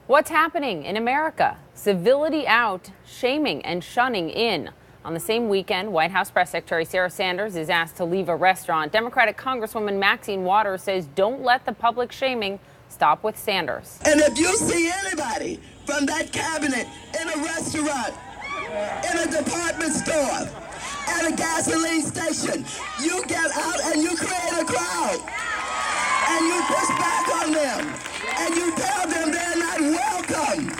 What's happening in America? Civility out, shaming and shunning in. On the same weekend, White House Press Secretary Sarah Sanders is asked to leave a restaurant. Democratic Congresswoman Maxine Water says don't let the public shaming stop with Sanders. And if you see anybody from that cabinet in a restaurant, in a department store, at a gasoline station, you get out and you create a crowd. And you push back on them. And you tell them they're not welcome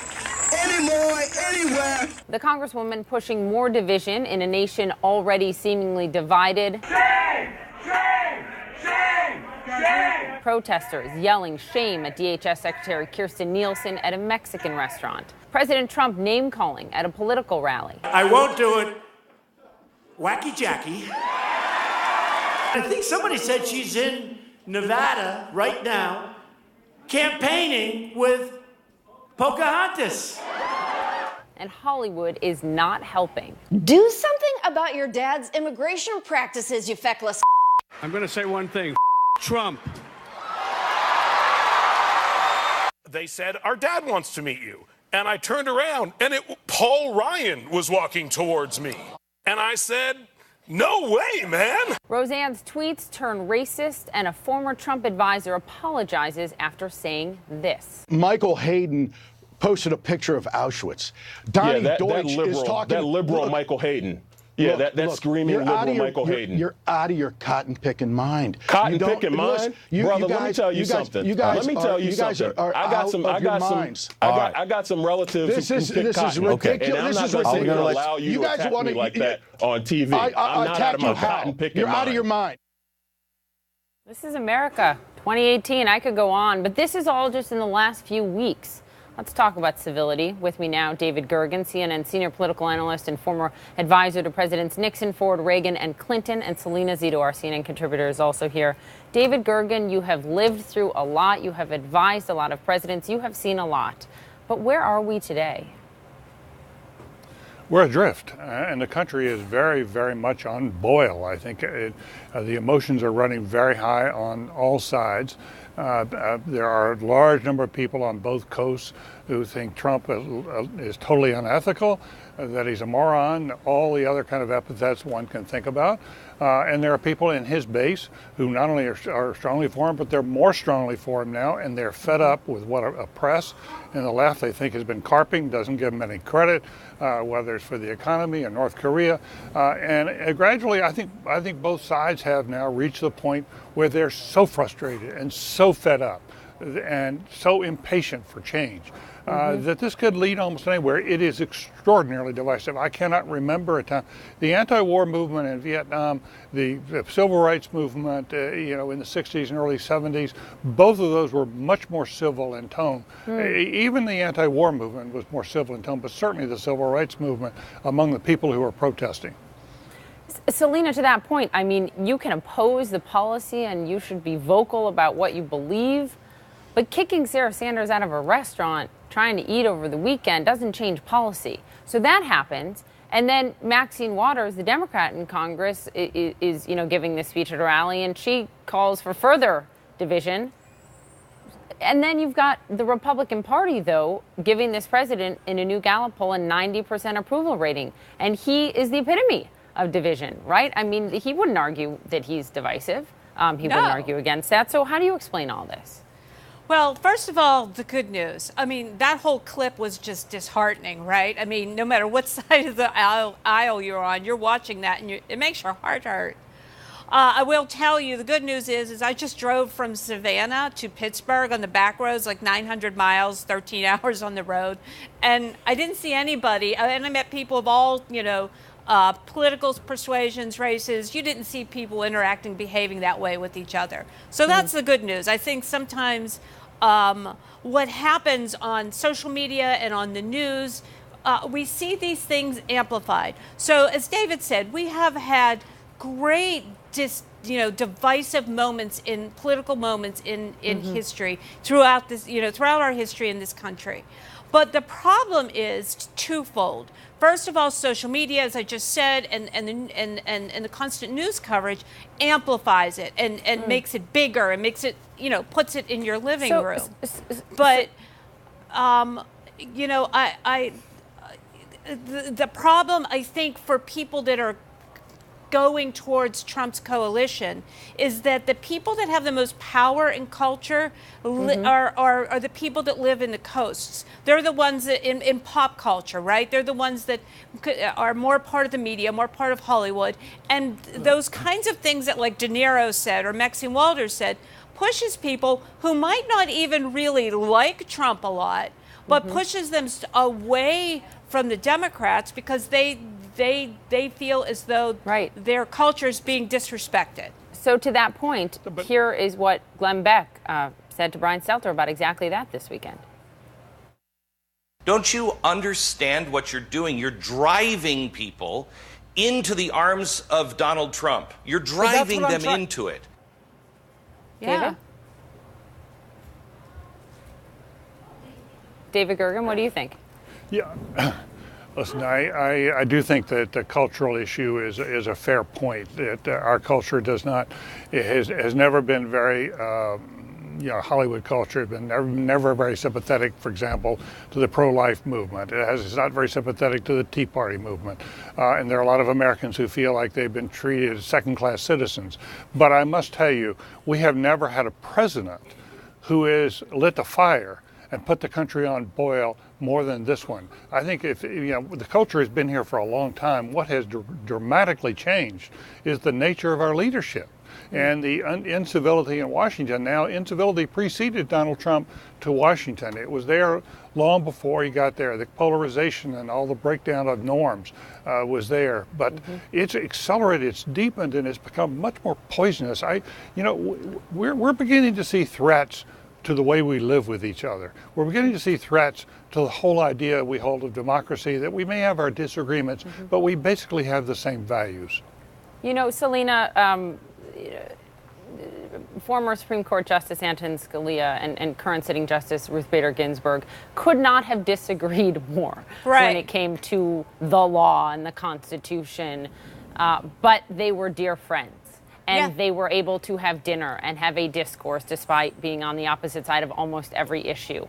anymore, anywhere. The Congresswoman pushing more division in a nation already seemingly divided. Shame! Shame! Shame! Shame! Protesters yelling shame at DHS Secretary Kirstjen Nielsen at a Mexican restaurant. President Trump name-calling at a political rally. I won't do it. Wacky Jackie. I think somebody said she's in Nevada right now campaigning with Pocahontas. And Hollywood is not helping. Do something about your dad's immigration practices, you feckless. I'm going to say one thing. Trump. They said, our dad wants to meet you. And I turned around and Paul Ryan was walking towards me. And I said, no way, man. Roseanne's tweets turn racist, and a former Trump advisor apologizes after saying this. Michael Hayden posted a picture of Auschwitz. Donnie Deutsch is talking. That liberal look, Michael Hayden. Yeah, that screaming liberal Michael Hayden. You're out of your cotton-picking mind. Cotton-picking mind? Brother, let me tell you something. Let me tell you something. I got some relatives who pick cotton. Ridiculous. And I'm not going to allow you to attack me like that on TV. I'm not out of my cotton-picking mind. You're out of your mind. This is America, 2018. I could go on, but this is all just in the last few weeks. Let's talk about civility. With me now, David Gergen, CNN senior political analyst and former advisor to Presidents Nixon, Ford, Reagan, and Clinton, and Salena Zito, our CNN contributor, is also here. David Gergen, you have lived through a lot. You have advised a lot of presidents. You have seen a lot. But where are we today? We're adrift, and the country is very, very much on boil. I think the emotions are running very high on all sides. There are a large number of people on both coasts who think Trump is totally unethical, that he's a moron, all the other kind of epithets one can think about. And there are people in his base who not only are strongly for him, but they're more strongly for him now, and they're fed up with what a press in the left they think has been carping, doesn't give him any credit, whether it's for the economy or North Korea. And gradually, I think both sides have now reached the point where they're so frustrated and so fed up and so impatient for change. That this could lead almost anywhere. It is extraordinarily divisive. I cannot remember a time. The anti-war movement in Vietnam, the civil rights movement, in the 60s and early 70s, both of those were much more civil in tone. Even the anti-war movement was more civil in tone, but certainly the civil rights movement among the people who were protesting. Salena, to that point, I mean, you can oppose the policy and you should be vocal about what you believe, but kicking Sarah Sanders out of a restaurant trying to eat over the weekend doesn't change policy. So that happens. And then Maxine Water, the Democrat in Congress, is giving this speech at a rally, and she calls for further division. And then you've got the Republican Party, though, giving this president in a new Gallup poll a 90% approval rating. And he is the epitome of division, right? I mean, he wouldn't argue that he's divisive. He wouldn't argue against that. So how do you explain all this? Well, first of all, the good news. I mean, that whole clip was just disheartening, right? I mean, no matter what side of the aisle you're on, you're watching that, and it makes your heart hurt. I will tell you, the good news is I just drove from Savannah to Pittsburgh on the back roads, like 900 miles, 13 hours on the road, and I didn't see anybody. And I met people of all, political persuasions, races. You didn't see people interacting, behaving that way with each other. So that's the good news. I think sometimes what happens on social media and on the news, we see these things amplified. So as David said, we have had great divisive moments in political moments in history throughout this, throughout our history in this country. But the problem is twofold. First of all, social media, as I just said, and the constant news coverage amplifies it and makes it bigger and makes it, puts it in your living room. But you know, the problem, I think, for people that are going towards Trump's coalition is that the people that have the most power and culture are the people that live in the coasts. They're the ones that in pop culture, right? They're the ones that are more part of the media, more part of Hollywood. And those kinds of things that like De Niro said or Maxine Water said pushes people who might not even really like Trump a lot, but pushes them away from the Democrats because they feel as though their culture is being disrespected. So to that point, here is what Glenn Beck said to Brian Stelter about exactly that this weekend. Don't you understand what you're doing? You're driving people into the arms of Donald Trump. You're driving them into it. Yeah. David Gergen, what do you think? Yeah. Listen, I do think that the cultural issue is a fair point. That our culture has never been very, Hollywood culture has been never very sympathetic, for example, to the pro-life movement. It's not very sympathetic to the Tea Party movement. And there are a lot of Americans who feel like they've been treated as second-class citizens. But I must tell you, we have never had a president who has lit the fire and put the country on boil more than this one. I think the culture has been here for a long time. What has dramatically changed is the nature of our leadership and the incivility in Washington. Now, incivility preceded Donald Trump to Washington. It was there long before he got there. The polarization and all the breakdown of norms was there, but it's accelerated, it's deepened, and it's become much more poisonous. We're beginning to see threats to the way we live with each other. We're beginning to see threats to the whole idea we hold of democracy, that we may have our disagreements, but we basically have the same values. You know, Salena, former Supreme Court Justice Antonin Scalia and current sitting Justice Ruth Bader Ginsburg could not have disagreed more when it came to the law and the Constitution, but they were dear friends. And they were able to have dinner and have a discourse despite being on the opposite side of almost every issue.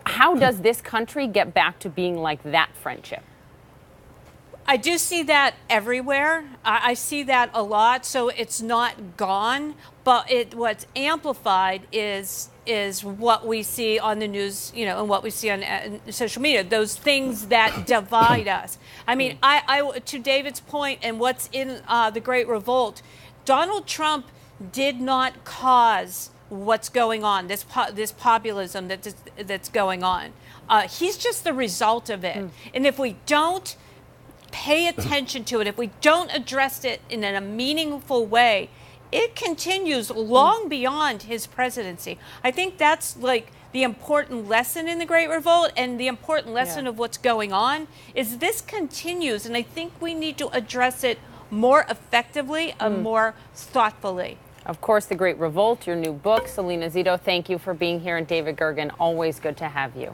How does this country get back to being like that friendship? I do see that everywhere. I see that a lot. So it's not gone, but what's amplified is what we see on the news, and what we see on social media, those things that divide us. I mean, I to David's point and what's in the Great Revolt, Donald Trump did not cause what's going on, this populism that's going on. He's just the result of it. And if we don't pay attention to it, if we don't address it in a meaningful way, it continues long beyond his presidency. I think that's like the important lesson in the Great Revolt, and the important lesson of what's going on is this continues, and I think we need to address it more effectively and more thoughtfully. Of course, The Great Revolt, your new book. Salena Zito, thank you for being here. And David Gergen, always good to have you.